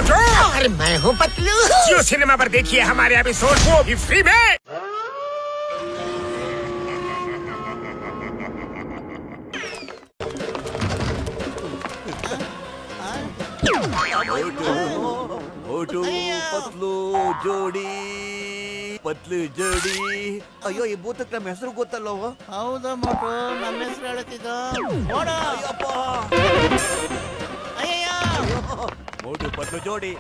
मोटू और मैं हूँ पतलू। जियो सिनेमा पर देखिए हमारे एपिसोड को भी फ्री में। मोटू पतलू जोड़ी ಪತ್ಲು ಜೋಡಿ. ಅಯ್ಯೋ ಈ ಭೂತಕ್ಕೆ ನಮ್ಮ ಹೆಸರು ಗೊತ್ತಲ್ಲವ? ಹೌದಾ ಮೋಟು, ನಮ್ಮ ಹೆಸರು ಹೇಳ್ತಿದ್ದ. ಮೋಟು ಪತ್ಲು ಜೋಡಿ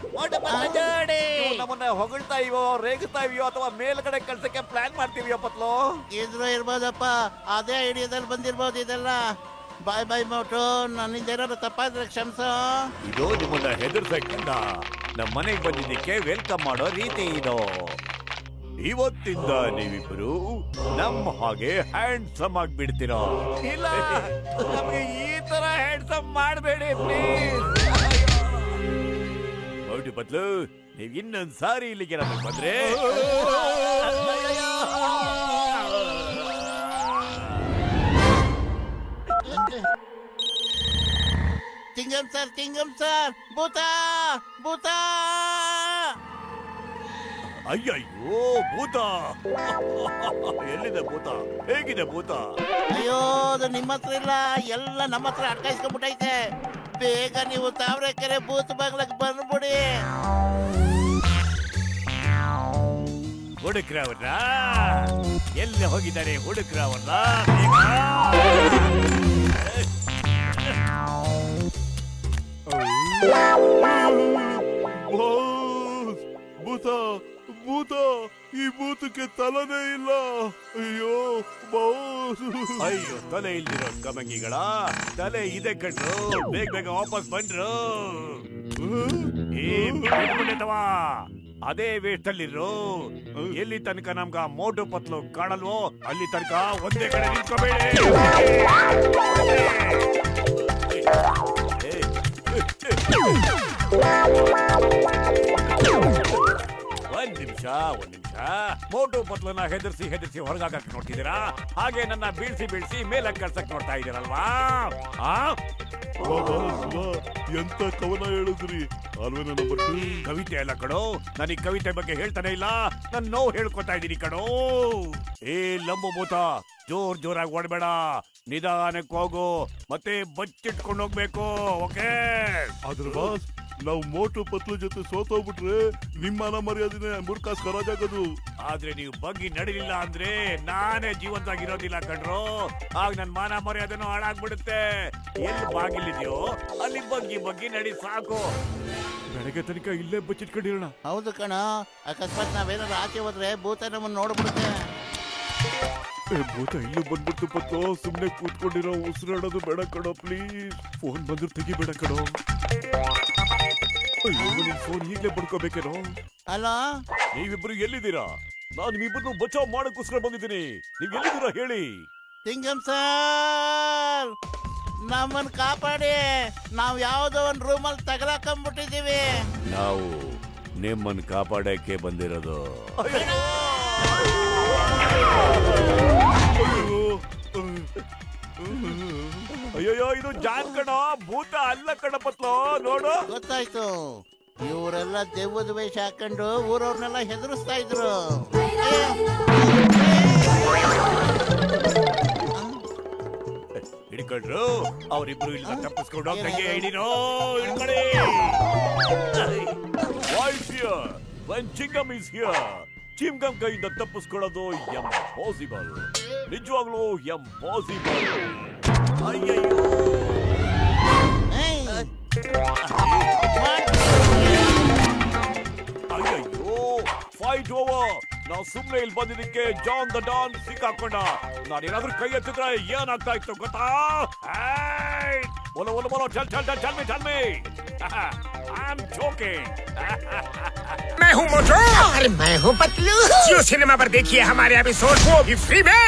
ಜೋಡಿ ನಮ್ಮನ್ನ ಹೊಗಳ್ತಾ ಇವೋ ರೇಗುತ್ತಾ ಇವ್ಯೋ ಅಥವಾ ಮೇಲ್ಗಡೆ ಕಳ್ಸಕ್ಕೆ ಪ್ಲಾನ್ ಮಾಡ್ತೀವಿಯೋ ಪತ್ಲು? ಇದ್ರು ಇರ್ಬೋದಪ್ಪ, ಅದೇ ಐಡಿಯಾದಲ್ಲಿ ಬಂದಿರ್ಬೋದು ಇದೆಲ್ಲ. ಬಾಯ್ ಬಾಯ್ ಮೋಟು, ನನ್ನಿಂದ ಏನಾದ್ರು ತಪ್ಪಾದ್ರೆ ಕ್ಷಮಿಸ. ಇದು ನಿಮ್ಮನ್ನ ಹೆದರ್ಸಕ್ಕಿಂತ ನಮ್ಮ ಮನೆಗೆ ಬಂದಿದ್ದಕ್ಕೆ ವೆಲ್ಕಮ್ ಮಾಡೋ ರೀತಿ ಇದು. ಇವತ್ತಿಂದ ನೀವಿಬ್ರು ನಮ್ಮ ಹಾಗೆ ಹ್ಯಾಂಡ್ಸಮ್ ಆಗ್ಬಿಡ್ತೀರಾ. ಇಲ್ಲ, ನಮಗೆ ಈ ತರ ಹ್ಯಾಂಡ್ಸಮ್ ಮಾಡಬೇಡಿ ಪ್ಲೀಸ್. ನೋಡಿ ಬದ್ಲು, ನೀವ್ ಇನ್ನೊಂದ್ ಸಾರಿ ಇಲ್ಲಿಗೆ ನಮಗೆ ಬಂದ್ರೆ ತಿಂಗಂ ಸರ್ ಭೂತ ಭೂತ. ಅಯ್ಯಯ್ಯೋ ಭೂತ, ಎಲ್ಲಿದೆ ಭೂತ? ಹೇಗಿದೆ ಭೂತ? ಅಯ್ಯೋ, ಅದು ನಿಮ್ಮ ಹತ್ರ ಇಲ್ಲ, ಎಲ್ಲ ನಮ್ಮ ಹತ್ರ ಅಟ್ಕಾಯಿಸ್ಕೊಂಡ್ಬಿಟ್ಟೈತೆ. ಬೇಗ ನೀವು ತಾವರೆಕೆರೆ ಭೂತ ಬಾಗ್ಲಕ್ಕೆ ಬಂದ್ಬಿಡಿ. ಹುಡುಕ್ರವ್ರ ಎಲ್ಲಿ ಹೋಗಿದ್ದಾರೆ? ಹುಡುಕ್ರವ್ರ ಭೂತ ಭೂತ, ಈ ಭೂತಕ್ಕೆ ತಲೆನೇ ಇಲ್ಲ. ಅಯ್ಯೋ ಅಯ್ಯೋ, ತಲೆ ಇಲ್ದಿರೋ ಕಮಂಗಿಗಳ ತಲೆ ಇದೆ ಕಣ್ರು. ಬೇಗ ಬೇಗ ವಾಪಸ್ ಬಂದ್ರು. ಅದೇ ವೇಸ್ಟ್ ಅಲ್ಲಿರು. ಎಲ್ಲಿ ತನಕ ನಮ್ಗ ಮೋಟು ಪತ್ಲು ಕಾಣಲ್ವೋ ಅಲ್ಲಿ ತನಕ ಒಂದೇ ಕಡೆ ನಿಂತ್ಕೋಬೇಡಿ. ಒಂದ್ ನಿಮಿಷ ಮೋಟು ಪತ್ಲನ್ನ ಹೆದರ್ಸಿ ಹೊರಗಾಕಕ್ ನೋಡ್ತಿದ್ದೀರಾ? ಹಾಗೆ ನನ್ನ ಬೀಳ್ಸಿ ಮೇಲಕ್ಕೆ ಕಳ್ಸಕ್ ನೋಡ್ತಾ ಇದ್ದೀರಲ್ವಾ? ಎಂತ ಕವನ ಹೇಳಿದ್ರಿ ಅಲ್ವೇನ? ಕವಿತೆ ಅಲ್ಲ ಕಣೋ, ನನಗೆ ಕವಿತೆ ಬಗ್ಗೆ ಹೇಳ್ತಾನೆ ಇಲ್ಲ, ನನ್ನ ನೋವು ಹೇಳ್ಕೊತಾ ಇದ್ದೀನಿ ಕಣೋ. ಏ ಲಂಬಭೂತ, ಜೋರಾಗಿ ಓಡಬೇಡ, ನಿಧಾನಕ್ಕೆ ಹೋಗು, ಮತ್ತೆ ಬಚ್ಚಿಟ್ಕೊಂಡು ಹೋಗ್ಬೇಕು. ಓಕೆ? ಆದ್ರ ಬಾಸ್, ನಾವು ಮೋಟು ಪತ್ಲು ಜೊತೆ ಸೋತೋಗ್ಬಿಟ್ರೆ ನಿಮ್ಮ ಮಾನ ಮರ್ಯಾದೆನೆ ಮುರ್ಕಾಸ್ ಖರಾಜಾಗೋದು. ಆದ್ರೆ ನೀವು ಬಗ್ಗಿ ನಡಿಲಿಲ್ಲ ಅಂದ್ರೆ ನಾನೇ ಜೀವಂತವಾಗಿರೋದಿಲ್ಲ ಕಣ್ರು. ಆಗ ನನ್ ಮಾನ ಮರ್ಯಾದೆನೂ ಹಾಳಾಗ್ಬಿಡುತ್ತೆ. ಎಲ್ಲಿ ಬಾಗಿಲಿದ್ಯೋ ಅಲ್ಲಿ ಬಗ್ಗಿ ನಡಿ ಸಾಕು. ಬೆಳಗ್ಗೆ ತನಕ ಇಲ್ಲೇ ಬಚ್ಚಿಟ್ಕೊಂಡಿರೋಣ. ಹೌದು ಕಣ, ಅಕಸ್ಮಾತ್ ನಾವೇನಾದ್ರು ಆಚೆ ಹೋದ್ರೆ ಭೂತ ನಮ್ಮನ್ನ ನೋಡ್ಬಿಡುತ್ತೆ. ಭೂತ ಇಲ್ಲೂ ಬಂದ್ಬಿಟ್ಟು ಪತ್ತು, ಸುಮ್ನೆ ಕೂತ್ಕೊಂಡಿರೋ, ಉಸಿರಾಡೋದು ಬೇಡ ಕಣೋ ಪ್ಲೀಸ್. ಫೋನ್ ಬಂದ್ರು ತೆಗಿಬೇಡ ಕಣೋ. ಅಯ್ಯೋ, ನಿನ್ ಫೋನ್ ಈಗ್ಲೇ ಬಡ್ಕೋಬೇಕೇನೋ? ಅಲ್ಲ, ನೀವಿಬ್ರು ಎಲ್ಲಿದ್ದೀರಾ? ನಾನು ನಿಮ್ಮಿಬ್ಬರನ್ನು ಬಚಾವ್ ಮಾಡಕ್ಕೋಸ್ಕರ ಬಂದಿದ್ದೀನಿ. ನೀವ್ ಎಲ್ಲಿದ್ದೀರಾ ಹೇಳಿ? ತಿಂಗಂ ಸರ್, ನಮ್ಮನ್ ಕಾಪಾಡಿ, ನಾವ್ ಯಾವ್ದೋ ಒಂದ್ ರೂಮಲ್ಲಿ ತಗಲಾಕೊಂಡ್ಬಿಟ್ಟಿದೀವಿ. ನಾವು ನಿಮ್ಮನ್ನ ಕಾಪಾಡಕ್ಕೆ ಬಂದಿರೋದು. ಅಯ್ಯೋ, ಇದು ಜಾನ್ ಕಣ, ಭೂತ ಅಲ್ಲ ಕಣ ಪತ್ಲು. ನೋಡು, ಗೊತ್ತಾಯ್ತು. ಇವರೆಲ್ಲ ದೆವ್ವದ ವೇಷ ಹಾಕೊಂಡು ಊರವ್ರನ್ನೆಲ್ಲ ಹೆದರಿಸ್ತಾ ಇದ್ರು. ಹಿಡ್ಕೊಂಡ್ರು, ಅವರಿಬ್ರು ಇಲ್ಲ ತಪ್ಪಿಸ್ಕೊಂಡು ಹೋಗ್ದಂಗೆ ಹಿಡಿನೋ. ಹಿಡ್ಕೊಳ್ಳಿ. Voice here when Chingam is here. Chingam ಕೈಯಿಂದ ತಪ್ಪಿಸ್ಕೊಳ್ಳೋದು ಇಂಪಾಸಿಬಲ್, ನಿಜವಾಗ್ಲೂ ಇಂಪಾಸಿಬಲ್. ಅಯ್ಯಯ್ಯೋ, ಅಯ್ಯಯ್ಯೋ, ಫೈಟ್ ಓವರ್. ನಾವು ಸುಮ್ಮನೆ ಇಲ್ಲಿ ಬಂದಿದ್ದಕ್ಕೆ ಜಾನ್ ದ ಡಾನ್ ಸಿಕ್ಕಾಕೊಂಡ. ನಾನೇನಾದ್ರೂ ಕೈ ಎತ್ತಿದ್ರೆ ಏನಾಗ್ತಾ ಇತ್ತು ಗೊತ್ತಾ? बोलो चल me. I'm joking. मैं हूँ मोटू और मैं हूँ पतलू। जियो सिनेमा पर देखिए हमारे एपिसोड को भी फ्री में।